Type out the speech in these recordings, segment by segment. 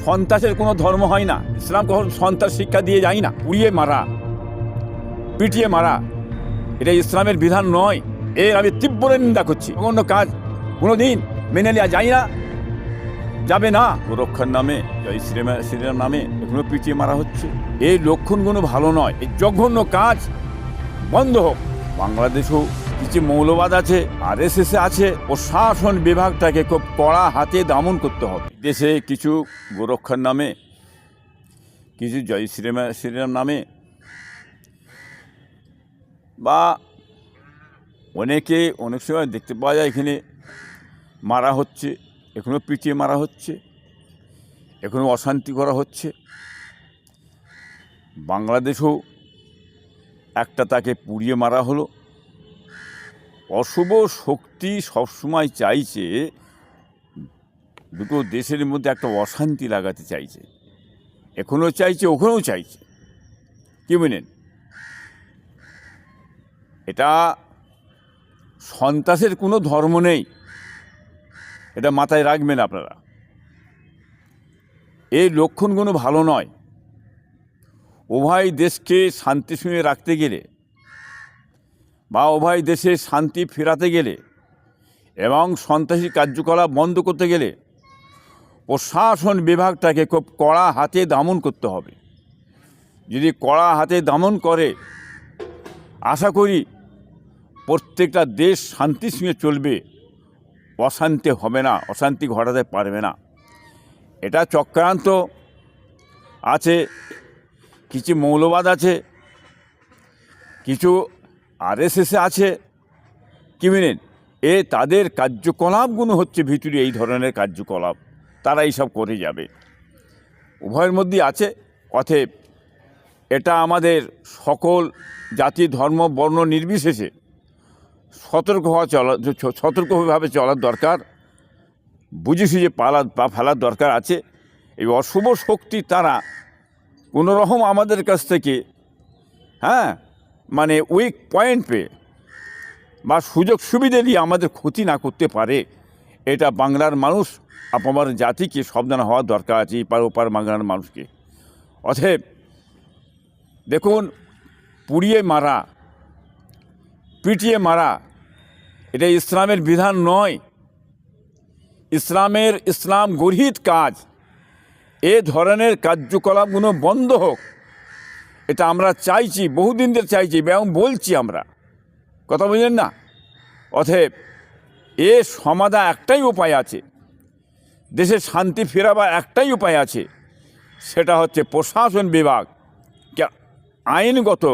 সন্ত্রাসের কোনো ধর্ম হয় না। ইসলাম কখন সন্ত্রাস শিক্ষা দিয়ে যায় না। পুড়িয়ে মারা, পিটিয়ে মারা, এটা ইসলামের বিধান নয়। এর আমি তীব্র নিন্দা করছি। অন্য কাজ কোনোদিন মেনে নেওয়া যায় না, যাবে না। সুরক্ষার নামে, জয় শ্রীরাম নামে এখনো পিটিয়ে মারা হচ্ছে। এই লক্ষণগুলো ভালো নয়। এই জঘন্য কাজ বন্ধ হোক। বাংলাদেশেও কিছু মৌলবাদ আছে, RSS আছে। প্রশাসন বিভাগটাকে খুব কড়া হাতে দমন করতে হবে। দেশে কিছু গোরক্ষার নামে, কিছু জয় শ্রীরাম নামে বা অনেক সময় দেখতে পাওয়া যায় এখানে মারা হচ্ছে, এখনও পিটিয়ে মারা হচ্ছে, এখনও অশান্তি করা হচ্ছে। বাংলাদেশেও একটা তাকে পুড়িয়ে মারা হলো। অশুভ শক্তি সবসময় চাইছে দুটো দেশের মধ্যে একটা অশান্তি লাগাতে চাইছে, এখনও চাইছে, ওখানেও চাইছে। কি বলেন? এটা সন্ত্রাসের কোনো ধর্ম নেই, এটা মাথায় রাখবেন আপনারা। এই লক্ষণগুলো ভালো নয়। উভয় দেশকে শান্তি সঙ্গে রাখতে গেলে বা উভয় দেশে শান্তি ফেরাতে গেলে এবং সন্ত্রাসী কার্যকলাপ বন্ধ করতে গেলে প্রশাসন বিভাগটাকে খুব কড়া হাতে দমন করতে হবে। যদি কড়া হাতে দমন করে, আশা করি প্রত্যেকটা দেশ শান্তির সঙ্গে চলবে, অশান্তি হবে না, অশান্তি ঘটাতে পারবে না। এটা চক্রান্ত আছে, কিছু মৌলবাদ আছে, কিছু RSS আছে। কি বলেন? তাদের কার্যকলাপগুলো হচ্ছে ভিতরে এই ধরনের কার্যকলাপ, তারা এইসব করে যাবে। উভয়ের মধ্যেই আছে। অতএব এটা আমাদের সকল জাতি ধর্ম বর্ণ নির্বিশেষে সতর্কভাবে চলার দরকার, বুঝে সুঝে ফেলার দরকার আছে। এই অশুভ শক্তি তারা কোনো রকম আমাদের কাছ থেকে উইক পয়েন্ট পেয়ে বা সুযোগ সুবিধে দিয়ে আমাদের ক্ষতি না করতে পারে, এটা বাংলার মানুষ, আপনার জাতিকে সাবধান হওয়ার দরকার আছে, এপার ওপার বাংলার মানুষকে। অতএব দেখুন, পুড়িয়ে মারা, পিটিয়ে মারা, এটা ইসলামের বিধান নয়। ইসলাম গর্হিত কাজ। এ ধরনের কার্যকলাপগুলো বন্ধ হোক, এটা আমরা চাইছি, বহুদিন ধরে চাইছি এবং বলছি আমরা। কথা বুঝলেন না? অতএব সমাধান একটাই উপায় আছে, দেশে শান্তি ফেরাবার একটাই উপায় আছে, সেটা হচ্ছে প্রশাসন বিভাগ আইনগত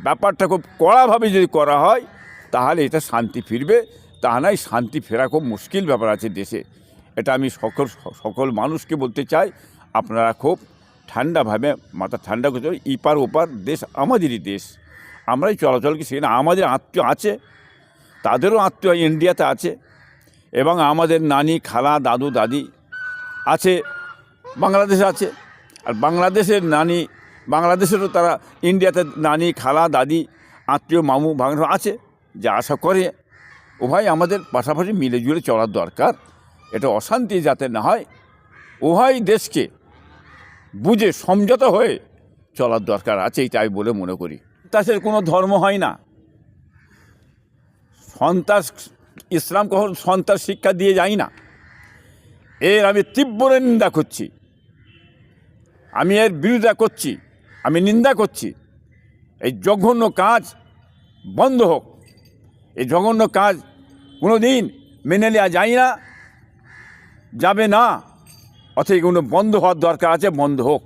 ব্যাপারটা খুব কড়াভাবে যদি করা হয়, তাহলে এটা শান্তি ফিরবে। তা নয়, শান্তি ফেরা খুব মুশকিল ব্যাপার আছে দেশে। এটা আমি সকল মানুষকে বলতে চাই, আপনারা খুব ঠান্ডাভাবে মাথা ঠান্ডা করতে হবে। ইপার ওপার দেশ আমাদেরই দেশ, আমরাই চলাচল কি, সেখানে আমাদের আত্মীয় আছে, তাদেরও আত্মীয় ইন্ডিয়াতে আছে, এবং আমাদের নানি খালা দাদু দাদি আছে বাংলাদেশে আছে। আর বাংলাদেশেরও তারা ইন্ডিয়াতে নানি খালা দাদি আত্মীয় মামু ভাগ্না আছে, যা আশা করে উভয় আমাদের পাশাপাশি মিলেজুলে চলার দরকার। এটা অশান্তি যাতে না হয়, উভয় দেশকে বুঝে সমঝোতা হয়ে চলার দরকার আছে, এইটা আমি বলে মনে করি। সন্ত্রাসের কোনো ধর্ম হয় না। ইসলাম কখন সন্ত্রাস শিক্ষা দিয়ে যায় না। এর আমি তীব্র নিন্দা করছি, আমি এর বিরোধিতা করছি, আমি নিন্দা করছি। এই জঘন্য কাজ বন্ধ হোক। এই জঘন্য কাজ কোনো দিন মেনে নেওয়া যায় না, যাবে না। অথচ এগুলো বন্ধ হওয়ার দরকার আছে, বন্ধ হোক।